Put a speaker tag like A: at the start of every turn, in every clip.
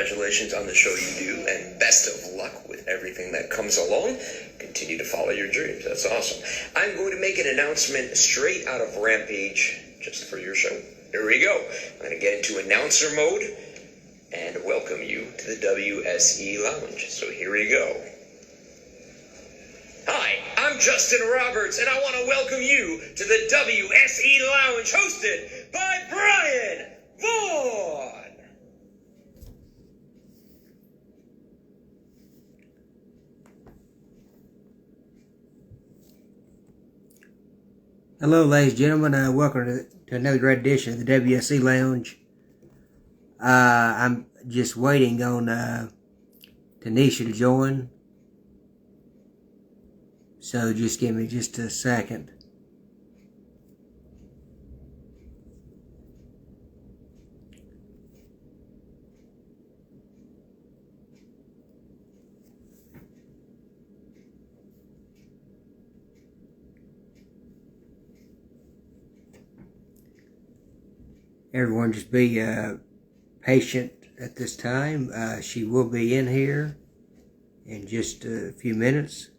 A: congratulations on the show you do, and best of luck with everything that comes along. Continue to follow your dreams. That's awesome. I'm going to make an announcement straight out of Rampage just for your show. Here we go. I'm going to get into announcer mode and welcome you to the WSE Lounge. So here we go. Hi, I'm Justin Roberts, and I want to welcome you to the WSE Lounge, hosted by Brian Vaughn.
B: Hello, ladies and gentlemen. Welcome to another great edition of the WSE Lounge. I'm just waiting on Tanisha to join. So just give me just a second. Everyone just be patient at this time. She will be in here in just a few minutes.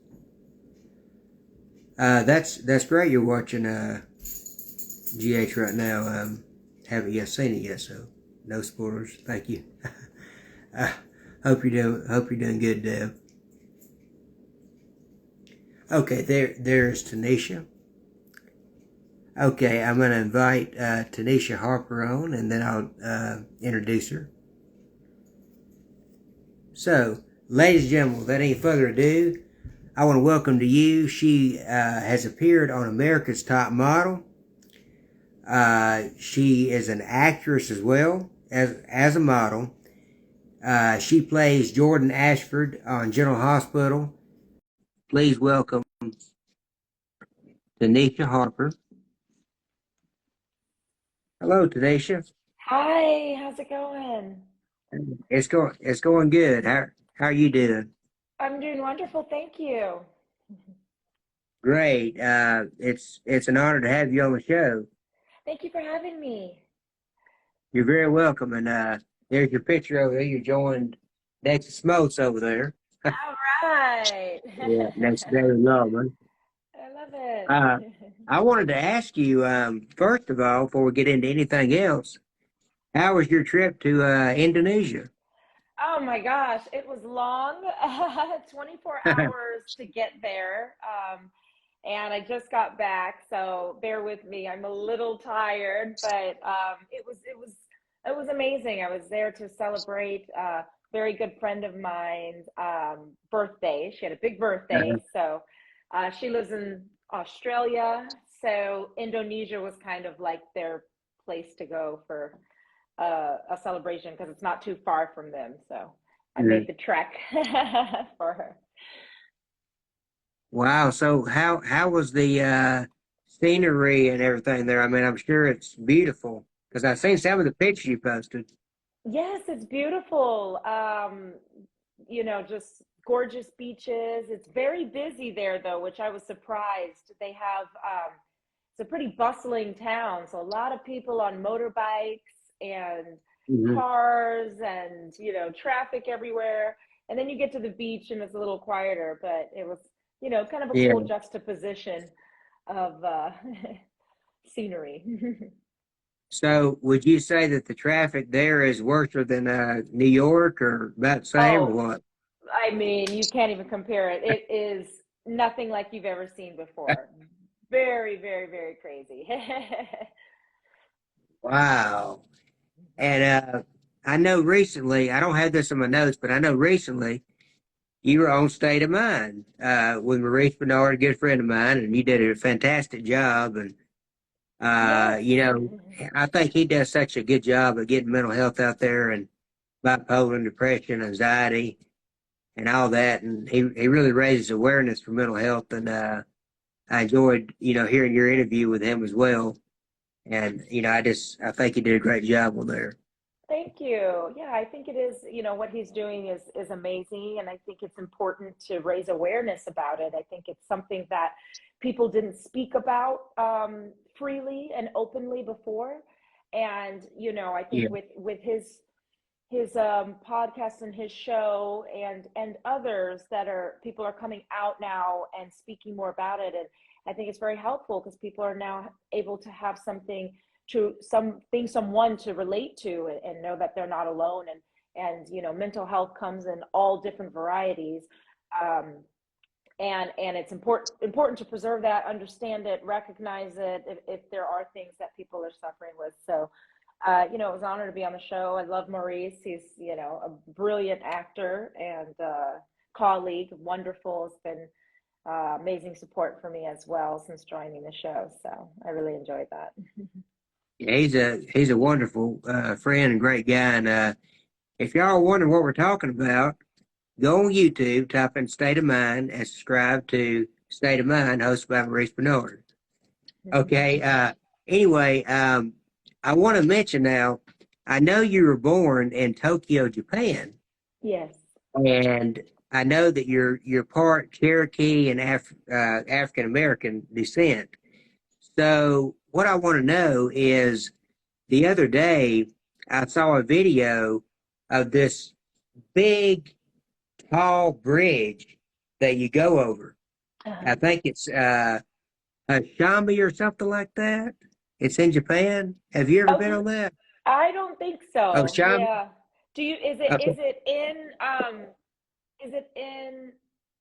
B: That's great you're watching GH right now. Haven't yet seen it yet, so no spoilers. Thank you. Hope you're doing good, Deb. Okay, there's Tanisha. Okay, I'm going to invite Tanisha Harper on, and then I'll introduce her. So, ladies and gentlemen, without any further ado, I want to welcome to you. She has appeared on America's Top Model. She is an actress as well as a model. She plays Jordan Ashford on General Hospital. Please welcome Tanisha Harper. Hello, Tanisha.
C: Hi, how's it going?
B: It's going good. How are you doing?
C: I'm doing wonderful, thank you.
B: Great. It's an honor to have you on the show.
C: Thank you for having me.
B: You're very welcome. And there's your picture over there. You joined next to Smokes over there.
C: All right.
B: Yeah, next to David Lawman.
C: I love it.
B: I wanted to ask you, first of all, before we get into anything else, how was your trip to Indonesia?
C: Oh my gosh, it was long, 24 hours to get there. And I just got back, so bear with me. I'm a little tired, but it was amazing. I was there to celebrate a very good friend of mine's birthday. She had a big birthday, so she lives in Australia, so Indonesia was kind of like their place to go for a celebration because it's not too far from them. So I made the trek for her.
B: Wow. So how was the scenery and everything there? I mean, I'm sure it's beautiful because I've seen some of the pictures you posted.
C: Yes, it's beautiful. Just gorgeous beaches. It's very busy there though, which I was surprised. They have it's a pretty bustling town, so a lot of people on motorbikes and cars and traffic everywhere. And then you get to the beach and it's a little quieter, but it was kind of a cool juxtaposition of scenery.
B: So would you say that the traffic there is worse than New York or about the same or what?
C: I mean, you can't even compare it. It is nothing like you've ever seen before. Very, very, very crazy.
B: Wow. And I know recently, I don't have this in my notes, but I know recently you were on State of Mind with Maurice Bernard, a good friend of mine, and you did a fantastic job. And, I think he does such a good job of getting mental health out there and bipolar, depression, anxiety, and all that. And he really raises awareness for mental health. And I enjoyed, hearing your interview with him as well. And, I think he did a great job on there.
C: Thank you. Yeah, I think it is, what he's doing is amazing. And I think it's important to raise awareness about it. I think it's something that people didn't speak about freely and openly before. And, I think with his podcast and his show, and others that are people are coming out now and speaking more about it. And I think it's very helpful because people are now able to have someone to relate to, and know that they're not alone. And mental health comes in all different varieties. And it's important to preserve that, understand it, recognize it if there are things that people are suffering with. So it was an honor to be on the show. I love Maurice. He's a brilliant actor and colleague, wonderful. It's been amazing support for me as well since joining the show. So I really enjoyed that.
B: Yeah, he's a wonderful friend and great guy. And if y'all are wondering what we're talking about, go on YouTube, type in State of Mind, and subscribe to State of Mind, hosted by Maurice Bernard. Okay. Anyway, I want to mention now, I know you were born in Tokyo, Japan.
C: Yes.
B: And I know that you're part Cherokee and African American descent. So what I want to know is, the other day I saw a video of this big, tall bridge that you go over. I think it's a Shami or something like that. It's in Japan. Have you ever been on that?
C: I don't think so.
B: Oh, Shami?
C: Yeah. Is it in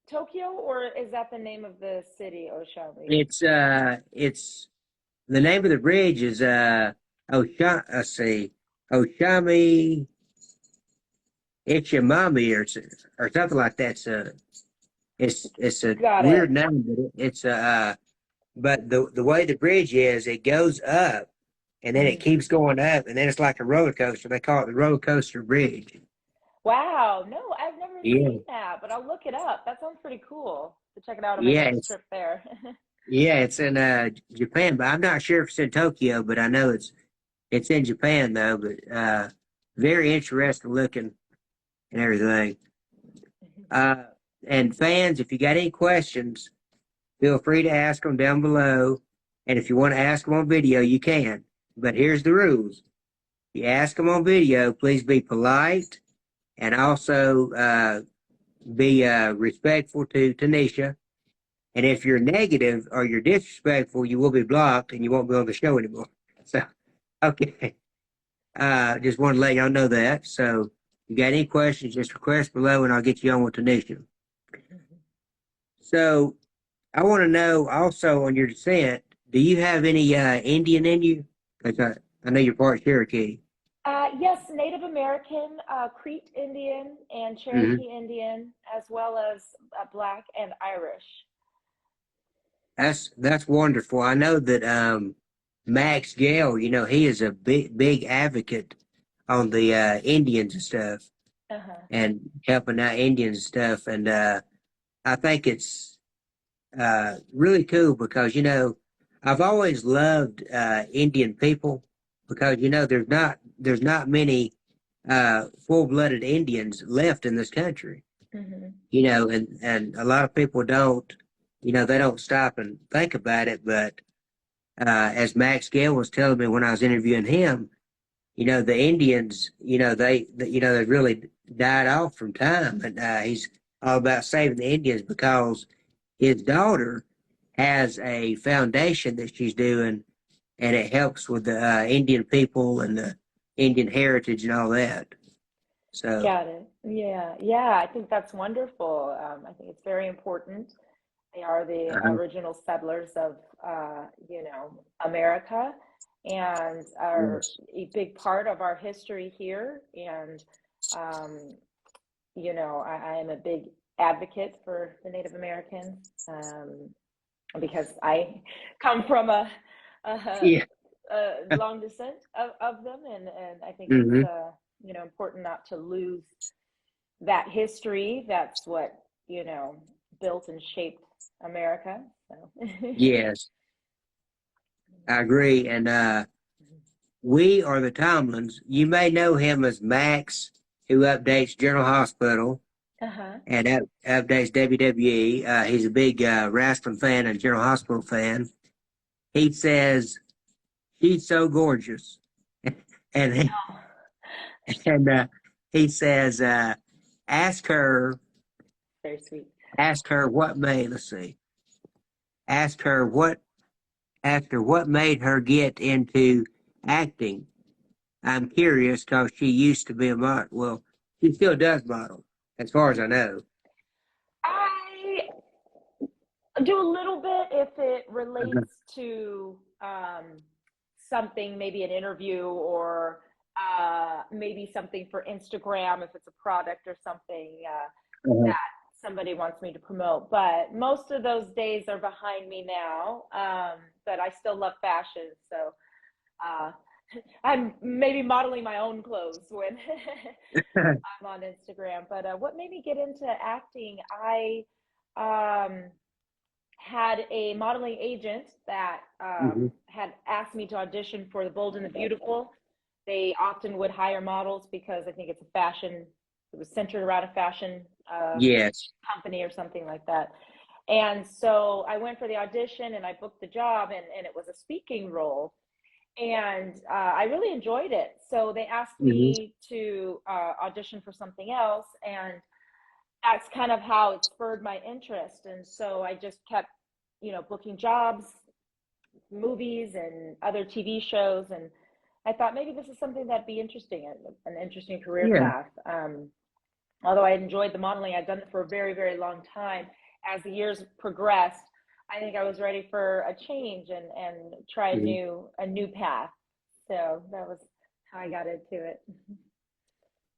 C: Tokyo, or is that the name of the city, Oshami?
B: It's the name of the bridge is Oshami Ichimami or something like that. So it's a weird name, but but the way the bridge is, it goes up and then it keeps going up, and then it's like a roller coaster. They call it the roller coaster bridge.
C: Wow, no, I've never seen that, but I'll look it up. That sounds pretty cool to check it out on my next trip there.
B: Yeah, it's in Japan, but I'm not sure if it's in Tokyo, but I know it's in Japan though. But very interesting looking and everything. And fans, if you got any questions, feel free to ask them down below. And if you want to ask them on video, you can. But here's the rules. If you ask them on video, please be polite and also be respectful to Tanisha. And if you're negative or you're disrespectful, you will be blocked and you won't be on the show anymore. So, okay. Just want to let y'all know that. So, if you got any questions, just request below and I'll get you on with Tanisha. So, I want to know also on your descent, do you have any Indian in you? Because I know you're part Cherokee.
C: Yes, Native American, Creek Indian, and Cherokee Indian, as well as Black and Irish.
B: That's wonderful. I know that Max Gale, he is a big advocate on the Indians and stuff, and helping out Indians and stuff. And I think it's really cool because I've always loved Indian people because there's not many full-blooded Indians left in this country. And a lot of people don't. They don't stop and think about it, but as Max Gale was telling me when I was interviewing him, the Indians, they really died off from time, and he's all about saving the Indians because his daughter has a foundation that she's doing, and it helps with the Indian people and the Indian heritage and all that. So
C: got it. Yeah. I think that's wonderful. I think it's very important. They are the original settlers of, America, and are a big part of our history here. And, I am a big advocate for the Native Americans because I come from a long descent of them, and I think it's important not to lose that history. That's what built and shaped America. So.
B: Yes, I agree. And we are the Tomlins. You may know him as Max, who updates General Hospital and updates WWE. He's a big wrestling fan and General Hospital fan. He says she's so gorgeous, and he says, ask her,
C: Very sweet.
B: ask her what made, let's see, ask her what, ask her what made her get into acting. I'm curious because she used to be a model. Well, she still does model, as far as I know.
C: I do a little bit if it
B: Uh-huh.
C: relates to something, maybe an interview or maybe something for Instagram if it's a product or something
B: Uh-huh.
C: that somebody wants me to promote. But most of those days are behind me now. But I still love fashion, so uh, I'm maybe modeling my own clothes when I'm on Instagram. But what made me get into acting? I um, had a modeling agent that
B: Mhm.
C: had asked me to audition for The Bold and the Beautiful. They often would hire models because I think it's a fashion, it was centered around a fashion
B: Yes.
C: company or something like that. And so I went for the audition and I booked the job, and it was a speaking role. And I really enjoyed it. So they asked
B: Hmm.
C: me to audition for something else. And that's kind of how it spurred my interest. And so I just kept, booking jobs, movies, and other TV shows. And I thought maybe this is something that'd be interesting, an interesting career
B: Yeah.
C: path. Although I enjoyed the modeling, I'd done it for a very, very long time. As the years progressed, I think I was ready for a change and try
B: Hmm.
C: a new path. So that was how I got into it.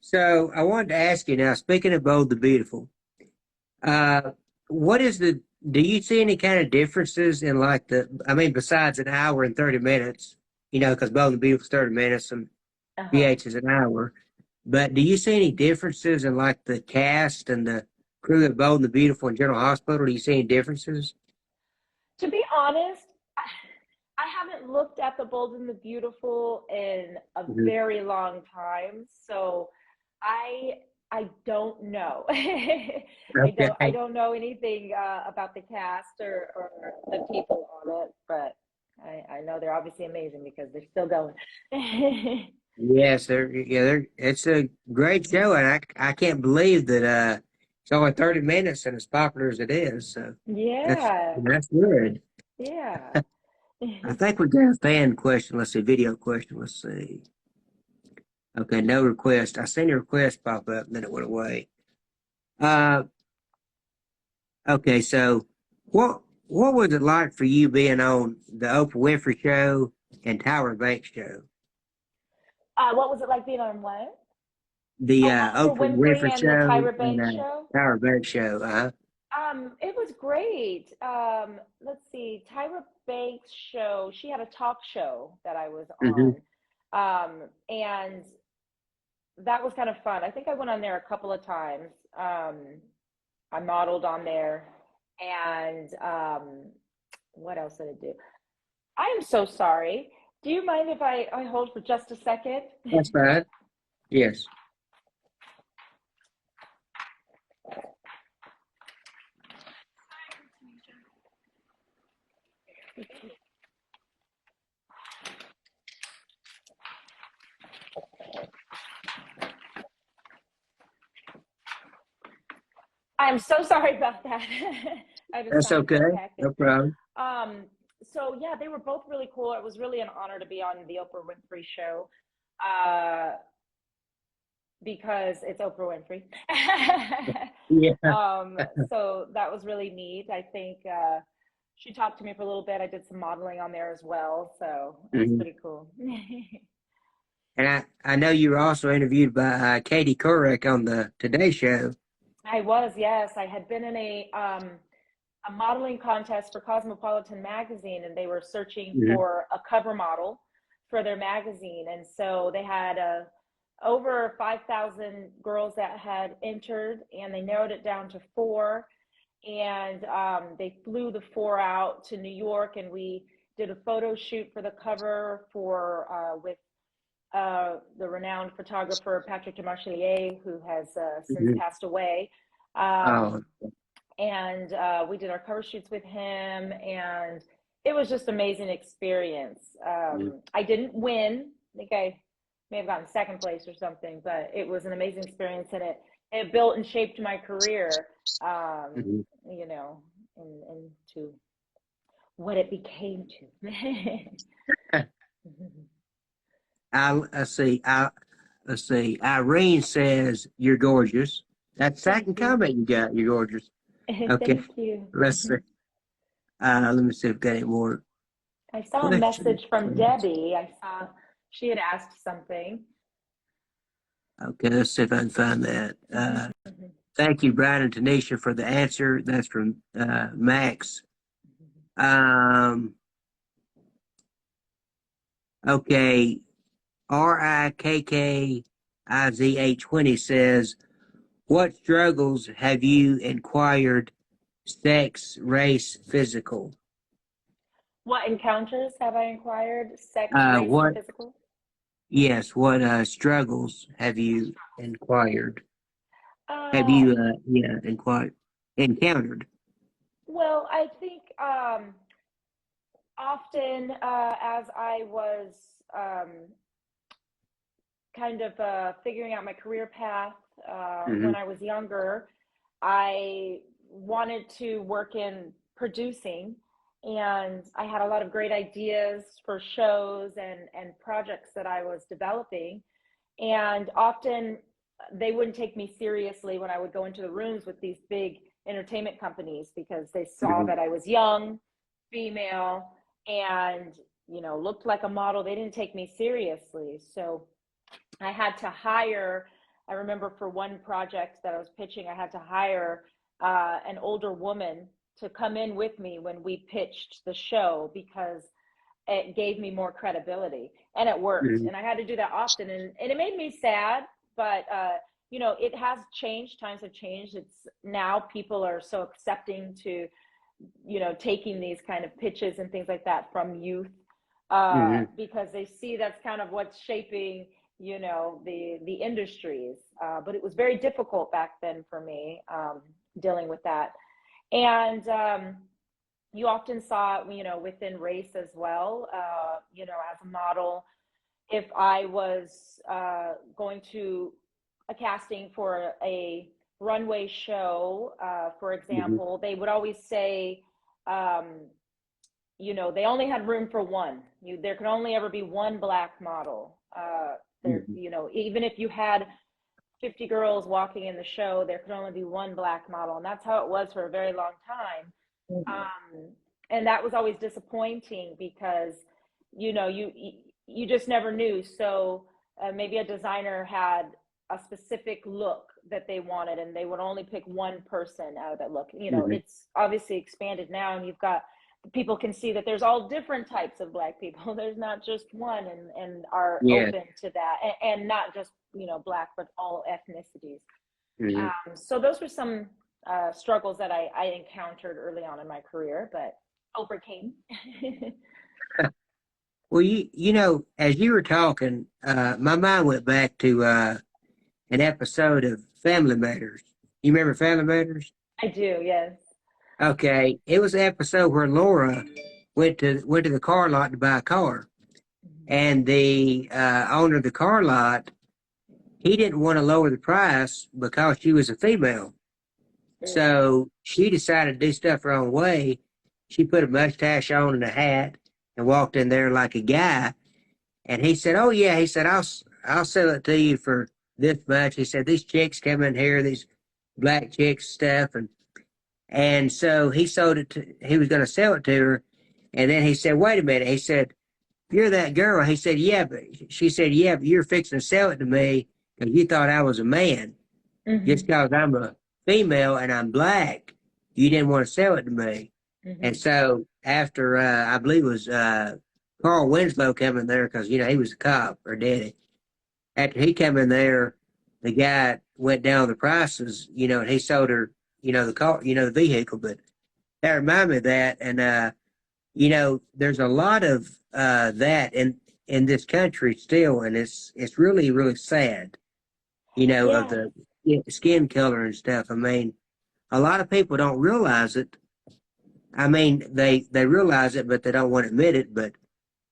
B: So I wanted to ask you now, speaking of Bold the Beautiful, uh, what is the, do you see any kind of differences in like I mean, besides an hour and 30 minutes, because Bold the Beautiful is 30 minutes and
C: Uh-huh.
B: BH is an hour, but do you see any differences in like the cast and the crew of Bold and the Beautiful and General Hospital? Do you see any differences?
C: To be honest, I haven't looked at The Bold and the Beautiful in a
B: Mhm.
C: very long time, so I I don't know. I
B: Okay.
C: don't know anything about the cast or the people on it, but I know they're obviously amazing because they're still going.
B: Yes, it's a great show, and I can't believe that it's only 30 minutes and as popular as it is. So that's
C: Yeah,
B: that's good.
C: yeah.
B: I think we got a fan question. Let's see, video question. Let's see. Okay, no request. I seen a request pop up, and then it went away. Uh, okay, so what was it like for you being on the Oprah Winfrey Show and Tyra Banks Show?
C: What was it like being on what?
B: The
C: Oh, Oprah
B: Oprah
C: Winfrey
B: Winfrey
C: and the
B: Show
C: Tyra
B: and
C: Banks show?
B: Tyra Banks Show.
C: It was great. Let's see, Tyra Banks show, she had a talk show that I was
B: Hmm.
C: on. And that was kind of fun. I think I went on there a couple of times. I modeled on there. And what else did I do? I am so sorry. Do you mind if I hold for just a second?
B: That's fine. Yes.
C: I'm so sorry about that. I just
B: That's
C: sounded
B: okay.
C: disconnected.
B: No problem.
C: Um, so yeah, they were both really cool. It was really an honor to be on the Oprah Winfrey show uh, because it's Oprah Winfrey.
B: Yeah.
C: um, so that was really neat. I think she talked to me for a little bit. I did some modeling on there as well, so it was
B: Hmm.
C: pretty cool.
B: And I know you were also interviewed by Katie Couric on the Today Show.
C: I was, yes. I had been in a modeling contest for Cosmopolitan magazine, and they were searching
B: Hmm.
C: for a cover model for their magazine. And so they had over 5,000 girls that had entered, and they narrowed it down to four. And they flew the four out to New York, and we did a photo shoot for the cover for with the renowned photographer Patrick Demarchelier, who has since
B: Hmm.
C: passed away. Um,
B: Oh,
C: and we did our cover shoots with him, and it was just amazing experience. I didn't win. I think I may have gotten second place or something, but it was an amazing experience, and it built and shaped my career,
B: Mhm.
C: you know, into what it became to.
B: Let's see. Let's see. Irene says you're gorgeous. That's the
C: Thank
B: second
C: you.
B: comment you got. You're gorgeous. Okay.
C: Thank you.
B: Let's see. Let me see if I've got any more
C: I saw a
B: questions.
C: message from Debbie. I saw she had asked something.
B: Okay, let's see if I can find that. Thank you, Brian and Tanisha, for the answer. That's from Max. Okay, RIKKIZA20 says, what struggles have you inquired? Sex, race, physical.
C: What encounters have I inquired? Sex, race, and
B: What?
C: physical?
B: Yes. What struggles have you inquired? Have
C: Uh,
B: you encountered?
C: well, I think often as I was um, kind of figuring out my career path
B: Mm-hmm.
C: when I was younger, I wanted to work in producing, and I had a lot of great ideas for shows and projects that I was developing. And often they wouldn't take me seriously when I would go into the rooms with these big entertainment companies because they saw
B: Mm-hmm.
C: that I was young, female, and looked like a model. They didn't take me seriously. So I had to hire, I remember for one project that I was pitching, I had to hire an older woman to come in with me when we pitched the show because it gave me more credibility, and it worked.
B: Mm-hmm.
C: And I had to do that often, and it made me sad, but it has changed. Times have changed. It's now people are so accepting to taking these kind of pitches and things like that from youth,
B: Mm-hmm.
C: because they see that's kind of what's shaping the industries. But it was very difficult back then for me, dealing with that. And you often saw it, within race as well. As a model, if I was going to a casting for a runway show, for
B: Mm-hmm.
C: example, they would always say, they only had room for one. There could only ever be one black model.
B: Mm-hmm.
C: Even if you had 50 girls walking in the show, there could only be one black model, and that's how it was for a very long time. And that was always disappointing because you just never knew. So maybe a designer had a specific look that they wanted, and they would only pick one person out of that look.
B: Mm-hmm.
C: It's obviously expanded now, and people can see that there's all different types of black people. There's not just one, and are
B: Yeah.
C: open to that, and not just black, but all ethnicities.
B: Mm-hmm.
C: So those were some struggles that I encountered early on in my career, but overcame.
B: Well, as you were talking, my mind went back to an episode of Family Matters. You remember Family Matters?
C: I do, yes.
B: Okay, it was an episode where Laura went to the car lot to buy a car, and the owner of the car lot, he didn't want to lower the price because she was a female. So she decided to do stuff her own way. She put a mustache on and a hat and walked in there like a guy. And he said, "Oh yeah," he said, "I'll sell it to you for this much." He said, "These chicks come in here, these black chicks stuff," and so he sold it to. He was going to sell it to her, and then he said, "Wait a minute," he said, "You're that girl." He said, "Yeah," but she said, "Yeah, but you're fixing to sell it to me because you thought I was a man. Just because I'm a female and I'm black, you didn't want to sell it to me." And so after I believe it was Carl Winslow coming there because he was a cop or daddy. After he came in there, the guy went down the prices, and he sold her, the car, the vehicle. But that reminded me of that, and there's a lot of that in this country still, and it's really really sad, of
C: Yeah.
B: the skin color and stuff. I mean, a lot of people don't realize it. I mean, they realize it, but they don't want to admit it. But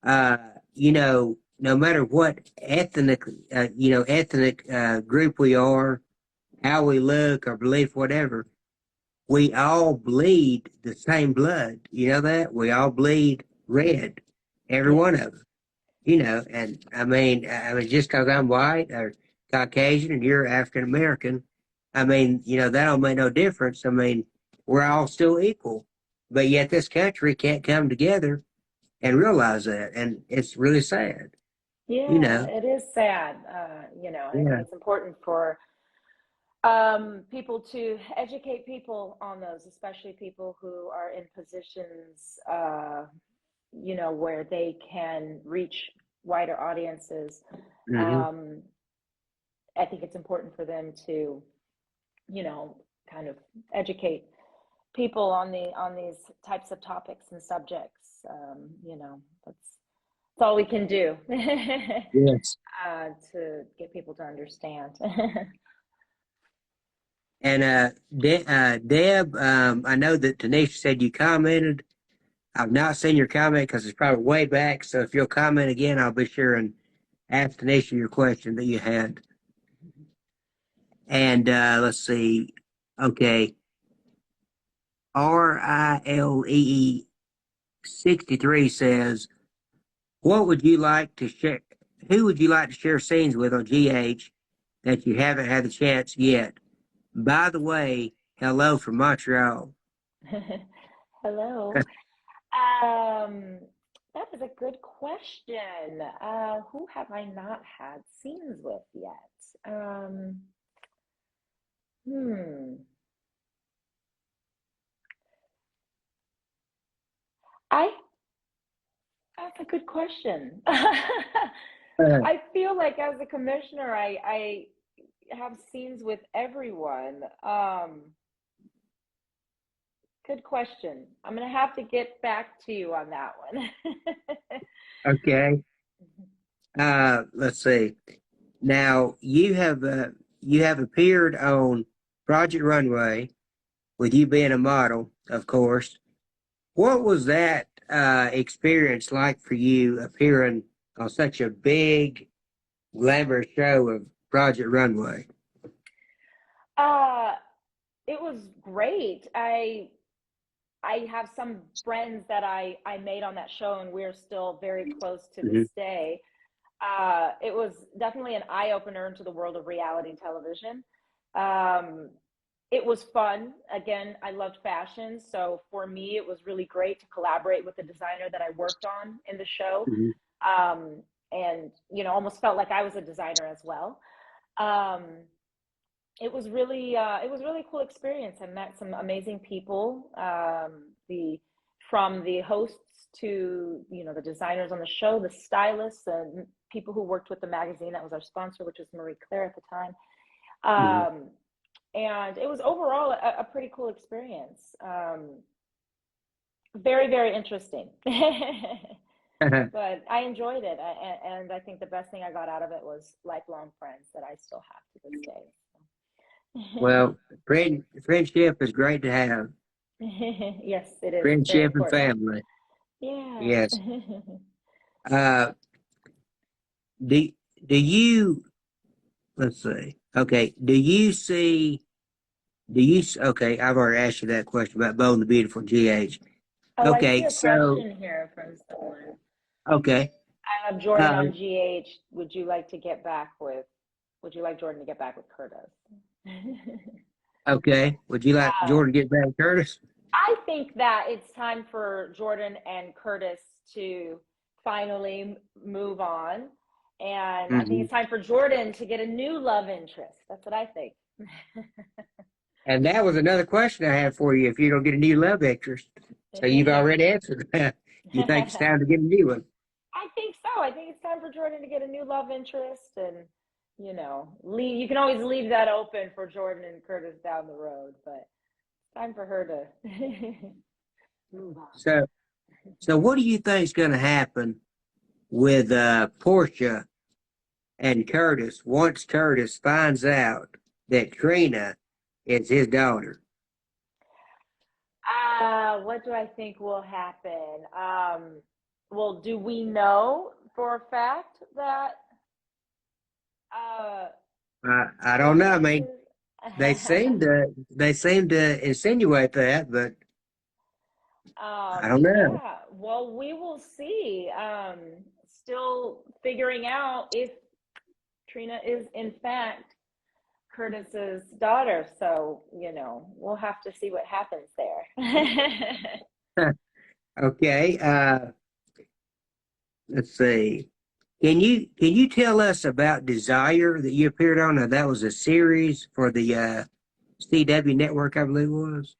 B: uh, you know, no matter what ethnic, ethnic group we are, how we look or belief, whatever, we all bleed the same blood. You know that? We all bleed red, every
C: Yes.
B: one of us. And I mean, just because I'm white or Caucasian and you're African American, I mean, that don't make no difference. I mean, we're all still equal, but yet this country can't come together and realize that, and it's really sad. You
C: Yeah,
B: know,
C: it is sad. I think
B: yeah,
C: it's important for people to educate people on those, especially people who are in positions, where they can reach wider audiences.
B: hmm
C: Um, I think it's important for them to, kind of educate people on these types of topics and subjects. That's all we can do
B: yes.
C: to get people to understand.
B: And Deb, I know that Tanisha said you commented. I've not seen your comment because it's probably way back. So if you'll comment again, I'll be sure and ask Tanisha your question that you had. And let's see. Okay. RILEE 63 says, what would you like to share? Who would you like to share scenes with on GH that you haven't had the chance yet? By the way, hello from Montreal.
C: Hello. Um, that is a good question. Who have I not had scenes with yet? Hmm. I That's a good question. I feel like as a commissioner, I have scenes with everyone. Good question. I'm gonna have to get back to you on that one.
B: Okay. Let's see. Now you have appeared on Project Runway with you being a model, of course. What was that experience like for you appearing on such a big, glamorous show of Project Runway?
C: Uh, it was great. I have some friends that I made on that show, and we're still very close to
B: Hmm
C: this day. It was definitely an eye opener into the world of reality television. Um, it was fun. Again, I loved fashion, so for me, it was really great to collaborate with the designer that I worked on in the show,
B: hmm
C: and almost felt like I was a designer as well. Um, it was really cool experience. I met some amazing people. The From the hosts to the designers on the show, the stylists, and people who worked with the magazine that was our sponsor, which was Marie Claire at the time.
B: hmm
C: And it was overall a pretty cool experience. Very, very interesting. But I enjoyed it, and I think the best thing I got out of it was lifelong friends that I still have to this day.
B: Well, friendship is great to have.
C: Yes, it is. It's very
B: Friendship and
C: important.
B: family.
C: Yeah.
B: Yes. Uh, do do you let's see. Okay. Okay, I've already asked you that question about Bold and the Beautiful GH.
C: Oh, I see
B: Okay,
C: a
B: so
C: question here from someone.
B: okay.
C: I love Jordan
B: Uh,
C: on GH. Would you like Jordan to get back with Curtis?
B: okay. Would you like
C: Uh,
B: Jordan to get back with Curtis?
C: I think that it's time for Jordan and Curtis to finally move on. And I think
B: Hmm
C: it's time for Jordan to get a new love interest. That's what I think.
B: And that was another question I had for you. If you don't get a new love interest, so you've already answered that. You think it's time to get a new one?
C: I think so. I think it's time for Jordan to get a new love interest, and leave. You can always leave that open for Jordan and Curtis down the road, but it's time for her to move on.
B: So, so what do you think is going to happen with Portia and Curtis once Curtis finds out that Trina is his daughter?
C: What do I think will happen? Well, do we know for a fact that uh,
B: I don't know.
C: Trina
B: I mean,
C: is?
B: they seem to insinuate that, but I don't know.
C: Yeah. Well, we will see. Still figuring out if Trina is in fact Curtis's daughter. So, we'll have to see what happens there.
B: Okay. Let's see. Can you tell us about Desire that you appeared on? Now, that was a series for the CW network, I believe it was.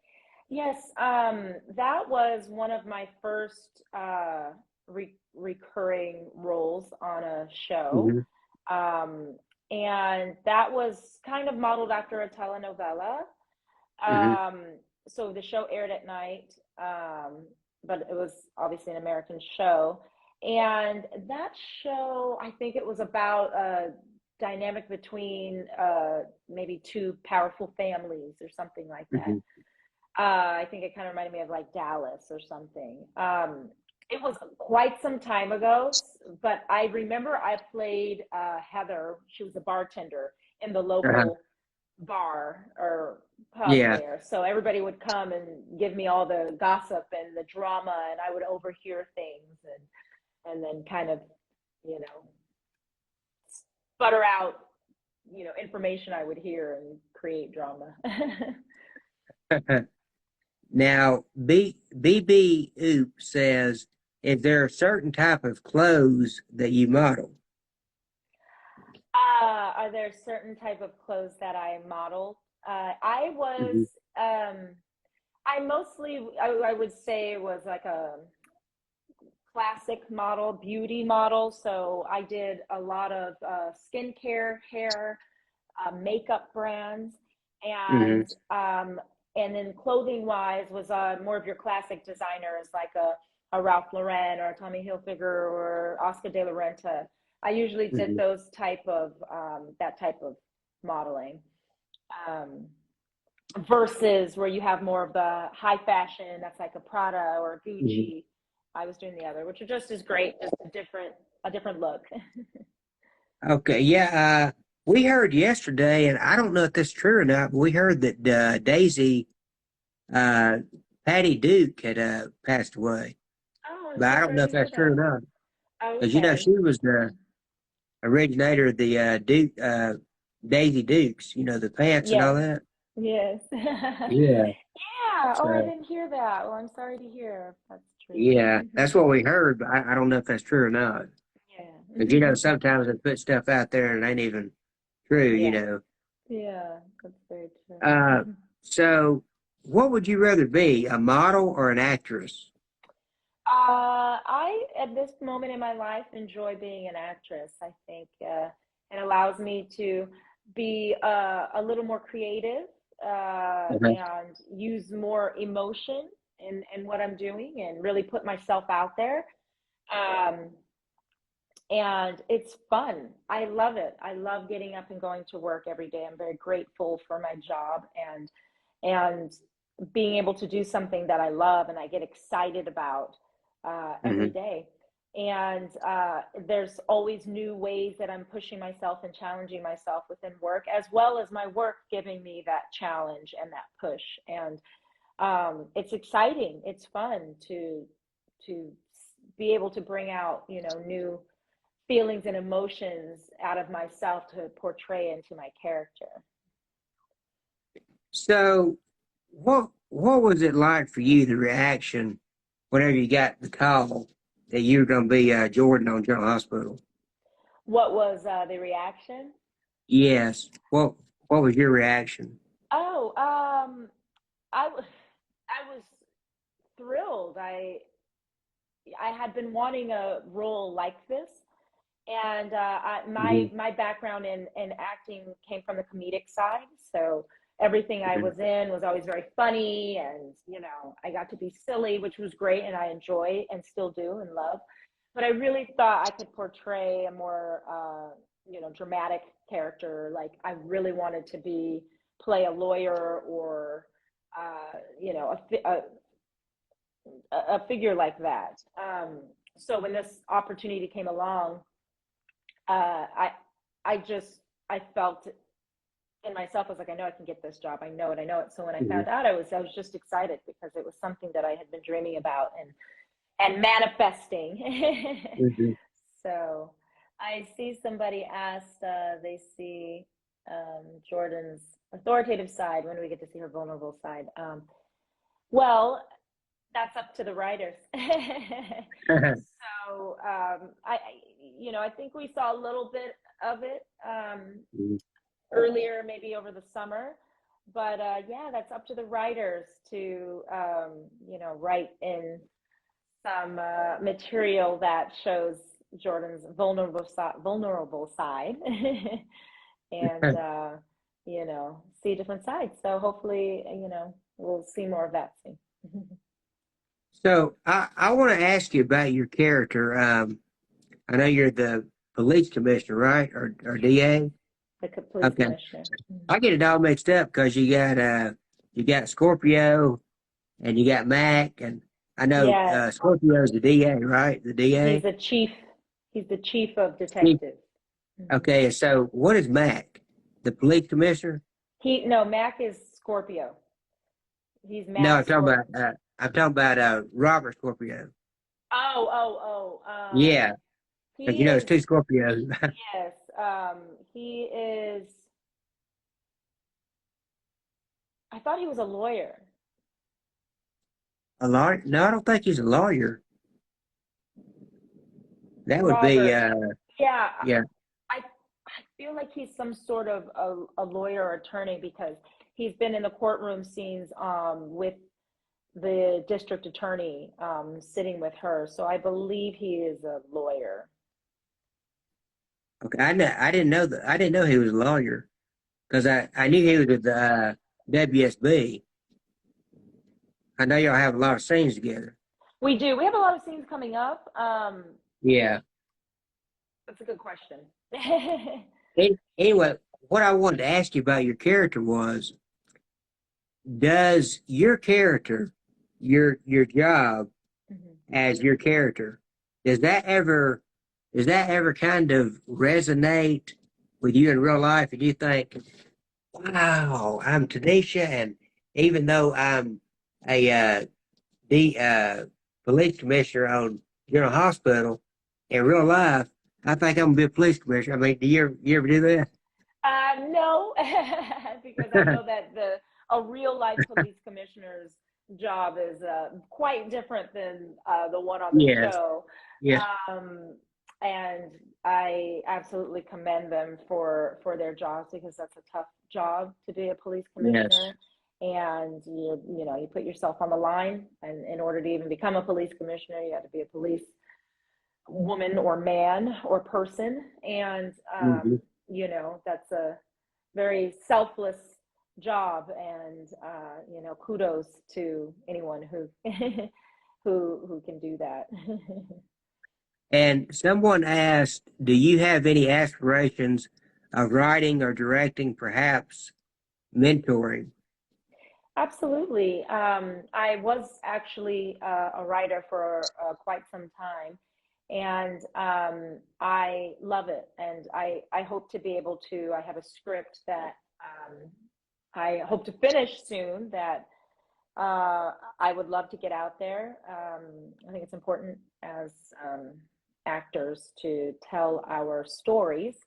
C: Yes, that was one of my first recurring roles on a show.
B: Hmm.
C: Um, and that was kind of modeled after a telenovela.
B: Hmm.
C: Um, so the show aired at night, but it was obviously an American show. And that show, I think it was about a dynamic between maybe two powerful families or something like that.
B: Hmm.
C: I think it kind of reminded me of like Dallas or something. It was quite some time ago, but I remember I played Heather. She was a bartender in the
B: Uh-huh.
C: local bar or pub
B: Yeah.
C: there. So everybody would come and give me all the gossip and the drama, and I would overhear things and then kind of, you know, sputter out, information I would hear and create drama.
B: Now, BB Oop says, is there a certain type of clothes that you model?
C: Are there certain type of clothes that I model? I was,
B: Hmm.
C: um, I mostly, I would say was like a classic model, beauty model. So I did a lot of skincare, hair, makeup brands,
B: Hmm.
C: um, and then clothing wise was more of your classic designers like a Ralph Lauren or a Tommy Hilfiger or Oscar de la Renta. I usually did
B: Hmm.
C: those type of that type of modeling, um, versus where you have more of the high fashion that's like a Prada or a
B: Hmm.
C: Gucci. I was doing the other, which are just as great, just a different look.
B: Okay, yeah. We heard yesterday, and I don't know if that's true or not, but we heard that Daisy, uh, Patty Duke had passed away.
C: Oh, I'm
B: But
C: so
B: I don't
C: sorry
B: know
C: to
B: if
C: hear
B: that's true or
C: that.
B: not. Because,
C: Okay.
B: she was the originator of the Daisy Dukes, the pants and all
C: Yes.
B: that.
C: Yes.
B: Yeah.
C: Yeah. Oh, I
B: So,
C: didn't hear that. Well, I'm sorry to hear if that's true.
B: yeah, that's what we heard, but I don't know if that's true or not. Because,
C: Yeah.
B: sometimes they put stuff out there and it ain't even true,
C: Yeah. Yeah. That's very
B: Uh,
C: true.
B: so, what would you rather be, a model or an actress?
C: I, at this moment in my life, enjoy being an actress. I think it allows me to be a little more creative
B: Uh-huh.
C: and use more emotion in what I'm doing and really put myself out there. Um, and it's fun. I love it. I love getting up and going to work every day. I'm very grateful for my job and being able to do something that I love and I get excited about every
B: Hmm.
C: day. And there's always new ways that I'm pushing myself and challenging myself within work, as well as my work giving me that challenge and that push. And it's exciting. It's fun to be able to bring out, new feelings and emotions out of myself to portray into my character.
B: So, what was it like for you, the reaction, whenever you got the call that you were going to be Jordan on General Hospital?
C: What was the reaction?
B: Yes. What was your reaction?
C: Oh, I was thrilled. I had been wanting a role like this, and
B: Hmm.
C: my background in acting came from the comedic side. So everything I was in was always very funny, and I got to be silly, which was great, and I enjoy and still do and love. But I really thought I could portray a more dramatic character. Like I really wanted to be play a lawyer or a figure like that. So when this opportunity came along, I felt in myself, I was like, I know I can get this job. I know it. I know it. So when I
B: Mhm.
C: found out, I was just excited because it was something that I had been dreaming about and manifesting.
B: Mhm.
C: So I see somebody asked, they see Jordan's authoritative side. When do we get to see her vulnerable side? Well, that's up to the writers. So I think we saw a little bit of it earlier, maybe over the summer. But yeah, that's up to the writers to write in some material that shows Jordan's vulnerable side, and see different sides. So hopefully, we'll see more of that soon.
B: So I want to ask you about your character. I know you're the police commissioner, right? Or DA?
C: The police
B: Okay.
C: commissioner.
B: I get it all mixed up because you got Scorpio and you got Mac, and I know
C: Yes,
B: Scorpio's the DA, right? The
C: he's
B: DA.
C: the chief. He's the chief of
B: Chief.
C: detectives.
B: Okay, so what is Mac? The police commissioner?
C: No, Mac is Scorpio. He's
B: No,
C: Mac Scorpio.
B: I'm talking about Robert Scorpio.
C: Oh.
B: Yeah, because
C: He
B: you know it's
C: is,
B: two Scorpios.
C: yes. He is. I thought he was a lawyer.
B: A lawyer? No, I don't think he's a lawyer. That would be
C: Robert. Yeah,
B: yeah.
C: I feel like he's some sort of a lawyer or attorney because he's been in the courtroom scenes with the district attorney sitting with her. So I believe he is a lawyer.
B: Okay, I didn't know that. I didn't know he was a lawyer because I knew he was with the WSB. I know y'all have a lot of scenes together.
C: We do. We have a lot of scenes coming up.
B: Yeah.
C: That's a good question.
B: Anyway, what I wanted to ask you about your character was, does your character, your job as your character, does that ever kind of resonate with you in real life? And you think, wow, I'm Tanisha, and even though I'm a the police commissioner on General Hospital, in real life, I think I'm gonna be a police commissioner. I mean, do you ever do that?
C: No, because I know that a real life police commissioner's job is quite different than the one on the
B: Yes,
C: show.
B: yes,
C: Um, and I absolutely commend them for their jobs because that's a tough job to be a police
B: yes,
C: commissioner. And you put yourself on the line, and in order to even become a police commissioner, you have to be a police woman or man or person. And
B: hmm
C: that's a very selfless job. And kudos to anyone who who can do that.
B: And someone asked, do you have any aspirations of writing or directing, perhaps mentoring?
C: Absolutely. I was actually a writer for quite some time, and I love it. And I hope to be able to. I have a script that I hope to finish soon that I would love to get out there. I think it's important as actors to tell our stories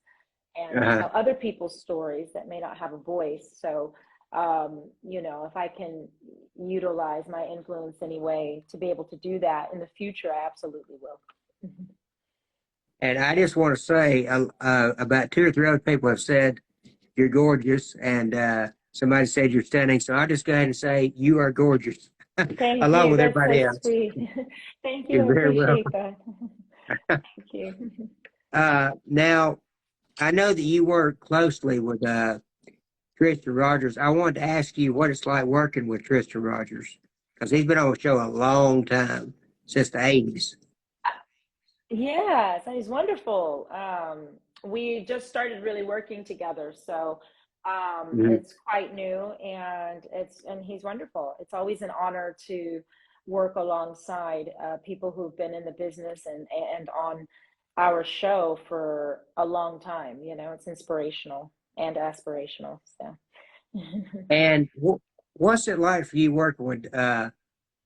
C: and
B: Uh,
C: tell other people's stories that may not have a voice. So, if I can utilize my influence anyway to be able to do that in the future, I absolutely will.
B: and I just want to say, about two or three other people have said you're gorgeous, and somebody said you're stunning. So I'll just go ahead and say you are gorgeous,
C: Thank
B: along
C: you.
B: with
C: That's so
B: everybody else.
C: sweet. Thank you.
B: You're
C: I
B: very
C: appreciate
B: welcome.
C: that. Thank you.
B: Now, I know that you work closely with Tristan Rogers. I wanted to ask you what it's like working with Tristan Rogers because he's been on the show a long time, since the 80s.
C: Yes, he's wonderful. We just started really working together, so
B: Mhm.
C: it's quite new, and he's wonderful. It's always an honor to work alongside people who've been in the business and on our show for a long time. You know, it's inspirational and aspirational. So.
B: And what's it like for you working with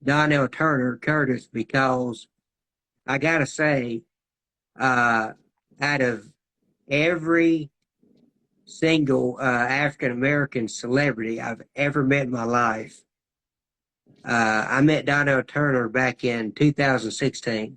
B: Donnell Turner Curtis? Because I gotta say, out of every single African American celebrity I've ever met in my life, I met Donnell Turner back in 2016.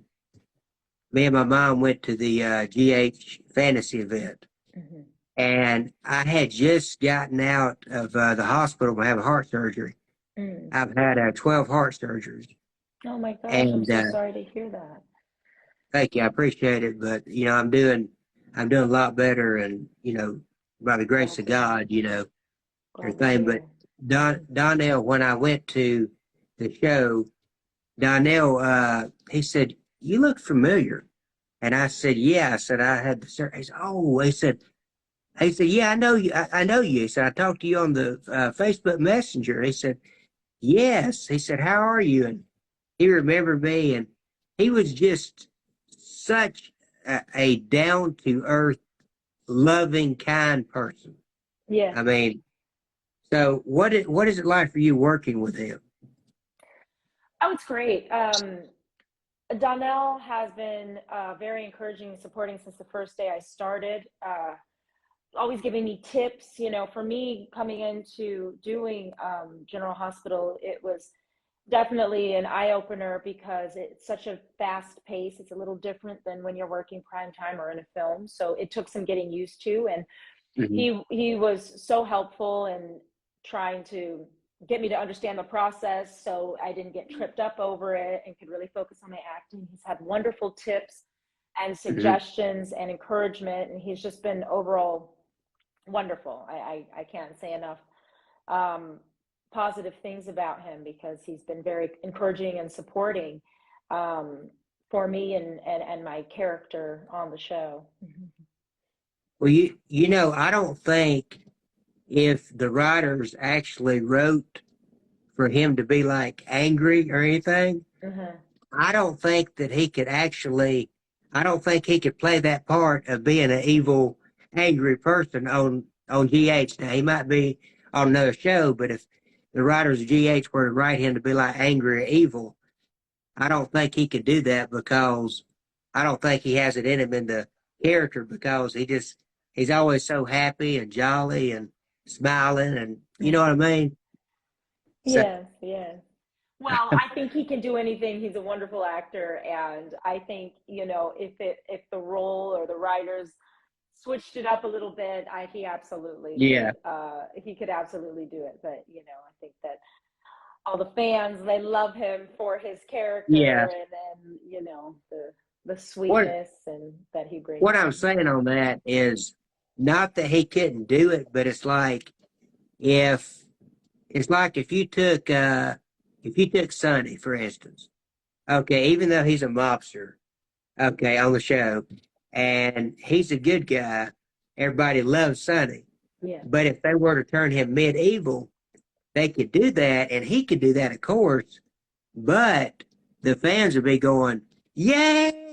B: Me and my mom went to the GH fantasy event.
C: Mhm.
B: And I had just gotten out of the hospital to have heart surgery.
C: Mm.
B: I've had 12 heart surgeries.
C: Oh my gosh, I'm
B: And
C: so sorry to hear that.
B: thank you, I appreciate it. But I'm doing a lot better, and by the grace
C: Glad
B: of
C: to hear.
B: God,
C: Glad to
B: everything. But
C: hear. Mhm.
B: Donnell, when I went to the show, Donnell, he said, "You look familiar," and I said, "Yeah." I said, "I had the surgery." He said, "Oh," he said, "Yeah, I know you. I know you." He said, "I talked to you on the Facebook Messenger." He said, "Yes." He said, "How are you?" And he remembered me, and he was just such a down to earth, loving, kind person.
C: Yeah.
B: I mean, so what is it like for you working with him?
C: Oh, it's great. Donnell has been very encouraging and supporting since the first day I started. Always giving me tips. You know, for me coming into doing General Hospital, it was definitely an eye opener because it's such a fast pace. It's a little different than when you're working prime time or in a film. So it took some getting used to, and
B: Hmm.
C: he was so helpful in trying to get me to understand the process so I didn't get tripped up over it and could really focus on my acting. He's had wonderful tips and
B: Hmm.
C: suggestions and encouragement, and he's just been overall wonderful. I can't say enough um, positive things about him because he's been very encouraging and supporting um, for me and my character on the show.
B: Well, I don't think if the writers actually wrote for him to be like angry or anything,
C: Mm-hmm.
B: I don't think that he could actually. I don't think he could play that part of being an evil, angry person on GH. Now he might be on another show, but if the writers of GH were to write him to be like angry or evil, I don't think he could do that because I don't think he has it in him in the character because he's always so happy and jolly and smiling and you know what I mean. So
C: Yes, yes. Well, I think he can do anything. He's a wonderful actor, and I think, you know, if the role or the writers switched it up a little bit,
B: yeah,
C: he could absolutely do it. But, you know, I think that all the fans, they love him for his
B: yeah.
C: character and you know, the
B: What
C: sweetness and that he brings.
B: what I'm saying on that is not that he couldn't do it, but if it's like if you took Sonny, for instance, okay, even though he's a mobster, okay, on the show, and he's a good guy, everybody loves Sonny.
C: Yeah.
B: But if they were to turn him medieval, they could do that, and he could do that, of course, but the fans would be going, "Yay!"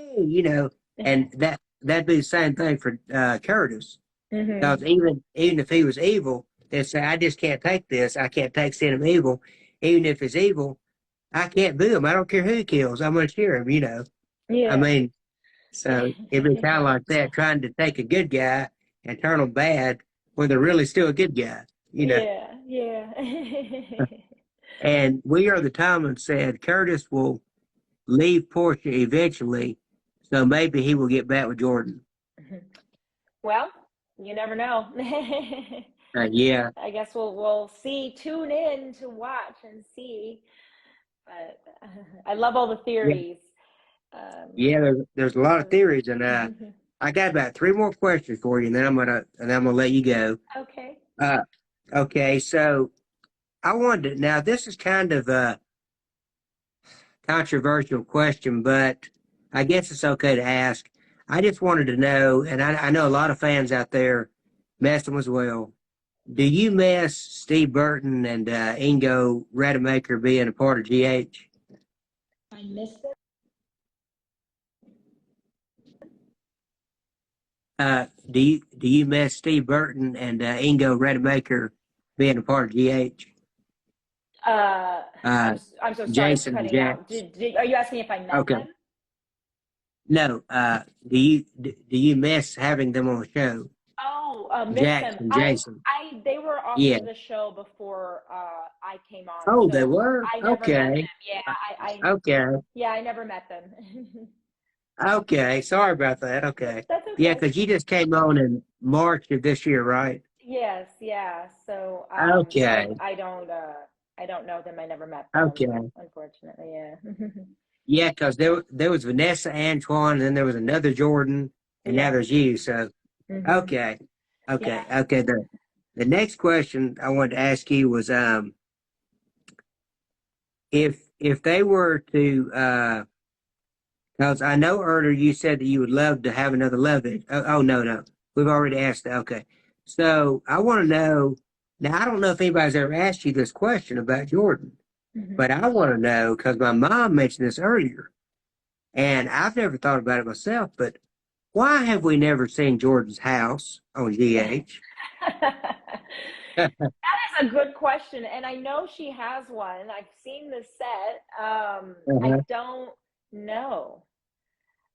B: And that'd be the same thing for Curtis.
C: Hmm.
B: Because even if he was evil, they'd say, "I just can't take this. I can't take seeing him evil. Even if it's evil, I can't boo him. I don't care who he kills. I'm going to cheer him." I
C: Yeah.
B: mean, so it'd be kind of like that, trying to take a good guy and turn him bad when they're really still a good guy.
C: Yeah, yeah.
B: And We Are the Tomlin said Curtis will leave Portia eventually, so maybe he will get back with Jordan.
C: Well, you never know.
B: Yeah,
C: I guess we'll see. Tune in to watch and see. But I love all the
B: yeah,
C: theories. Um,
B: yeah. There's a lot of theories, and I got about three more questions for you, and then I'm gonna let you go.
C: okay.
B: Uh, okay, so I wanted to, now this is kind of a controversial question, but I guess it's okay to ask. I just wanted to know, and I know a lot of fans out there mess them as well. Do you miss Steve Burton and Ingo Rademacher being a part of GH?
C: missed it.
B: Do you miss Steve Burton and Ingo Redemaker being a part of GH?
C: I'm so sorry, it's
B: Jason and
C: cutting out.
B: Jax.
C: Are you asking if I met
B: Okay.
C: them?
B: No. Do you miss having them on the show?
C: Oh, miss
B: Jax
C: them.
B: and Jason.
C: They were off
B: Yeah.
C: of the show before I came on.
B: Oh, they
C: So
B: were?
C: I never met them.
B: Okay.
C: Yeah,
B: Okay.
C: yeah, I never met them.
B: Okay. Sorry about that. Okay.
C: That's
B: Yeah,
C: okay.
B: because you just came on in March of this year, right?
C: Yes, yeah. So
B: Okay.
C: I don't know them. I never met
B: Okay.
C: them, unfortunately. Yeah.
B: Yeah, because there was Vanessa Antoine, and then there was another Jordan, and now
C: Yeah.
B: there's you. So,
C: Mhm.
B: okay.
C: Yeah.
B: Okay. The next question I wanted to ask you was if they were to because I know earlier you said that you would love to have another love it. Oh, no. We've already asked that. Okay. So I want to know now, I don't know if anybody's ever asked you this question about Jordan,
C: Mhm.
B: but I want to know because my mom mentioned this earlier, and I've never thought about it myself, but why have we never seen Jordan's house on GH?
C: That is a good question, and I know she has one. I've seen the set. I
B: Uh-huh.
C: don't know.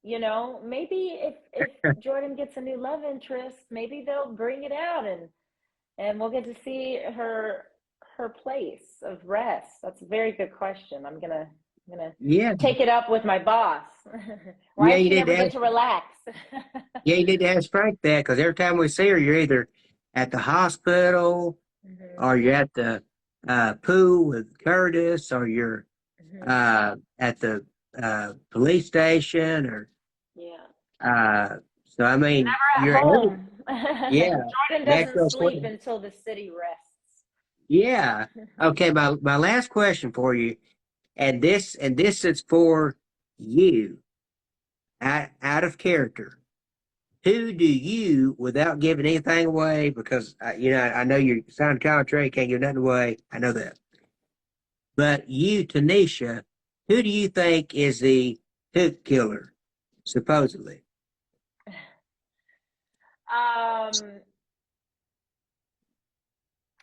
C: You know, maybe if Jordan gets a new love interest, maybe they'll bring it out and we'll get to see her place of rest. That's a very good question. I'm gonna
B: Yeah.
C: take it up with my boss. Why
B: Yeah,
C: does
B: you
C: she
B: need
C: never
B: to
C: get
B: ask.
C: to relax?
B: Yeah, you need to ask Frank that because every time we see her, you're either at the hospital
C: Mhm,
B: or you're at the pool with Curtis, or you're
C: mhm.
B: at the police station, or
C: Yeah.
B: so I mean,
C: Never at
B: you're every,
C: home.
B: yeah,
C: Jordan doesn't
B: Metro
C: sleep
B: Queen.
C: until the city rests.
B: Yeah. Okay, my last question for you, and this is for you, out of character. Who do you, without giving anything away, because I know you signed a contract, can't give nothing away. I know that. But you, Tanisha, who do you think is the hook killer, supposedly?
C: Um,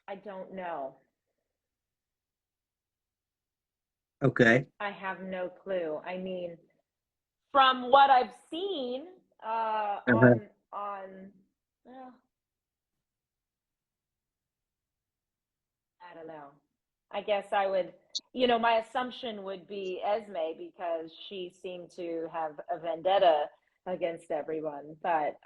C: I don't know.
B: Okay.
C: I have no clue. I mean, from what I've seen
B: Uh-huh.
C: on well, I don't know. I guess I would, my assumption would be Esme because she seemed to have a vendetta against everyone. But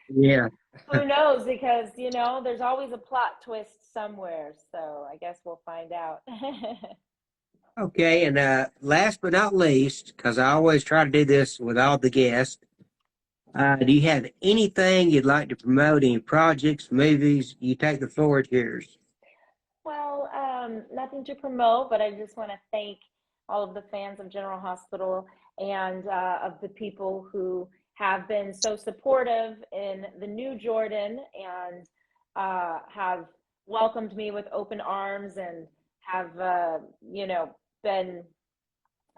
B: Yeah.
C: who knows? Because, there's always a plot twist somewhere. So I guess we'll find out.
B: Okay. And last but not least, because I always try to do this with all the guests, do you have anything you'd like to promote? Any projects, movies? You take the floor, it's yours.
C: Well, nothing to promote, but I just want to thank all of the fans of General Hospital and of the people who have been so supportive in the new Jordan and have welcomed me with open arms and have, been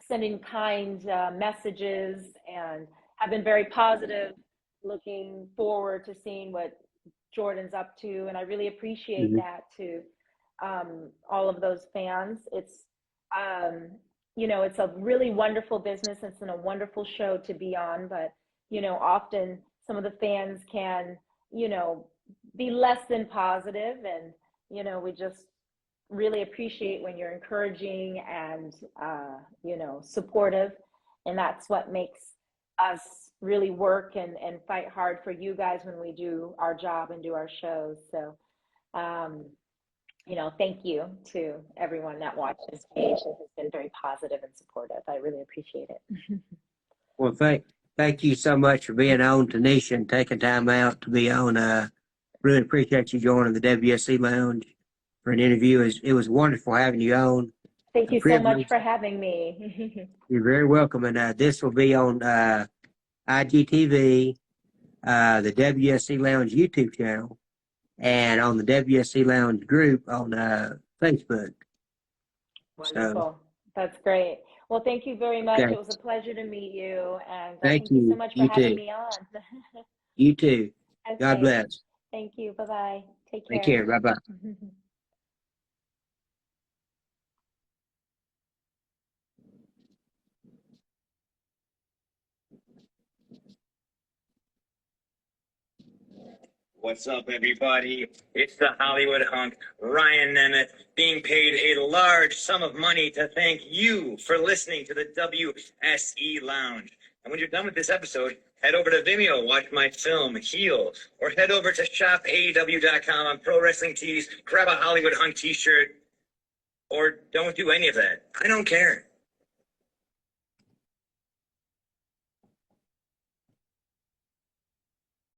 C: sending kind messages and have been very positive, looking forward to seeing what Jordan's up to. And I really appreciate
B: Mhm.
C: that to all of those fans. Um, it's a really wonderful business. It's been a wonderful show to be on, but, often some of the fans can, you know, be less than positive and, we just really appreciate when you're encouraging and supportive, and that's what makes us really work and fight hard for you guys when we do our job and do our shows. So um, thank you to everyone that watches page and has been very positive and supportive. I really appreciate it.
B: Well, thank you so much for being on, Tanisha, and taking time out to be on. Really appreciate you joining the WSC Lounge for an interview. It was wonderful having you on.
C: Thank
B: A
C: you so much
B: privilege.
C: for having me.
B: You're very welcome. And this will be on IGTV, the WSC Lounge YouTube channel, and on the WSC Lounge group on Facebook. So,
C: Wonderful. That's great. Well, thank you very much.
B: Okay.
C: It was a pleasure to meet you, and
B: Thank
C: thank you so
B: you.
C: much for
B: You
C: having
B: too.
C: me on.
B: You too. God
C: Okay.
B: bless.
C: Thank you. Bye-bye. Take
B: Take
C: care.
B: care. Bye bye.
D: What's up, everybody? It's the Hollywood hunk, Ryan Nemeth, being paid a large sum of money to thank you for listening to the WSE Lounge. And when you're done with this episode, head over to Vimeo, watch my film, Heel, or head over to shopaew.com on Pro Wrestling Tees, grab a Hollywood hunk t-shirt, or don't do any of that. I don't care.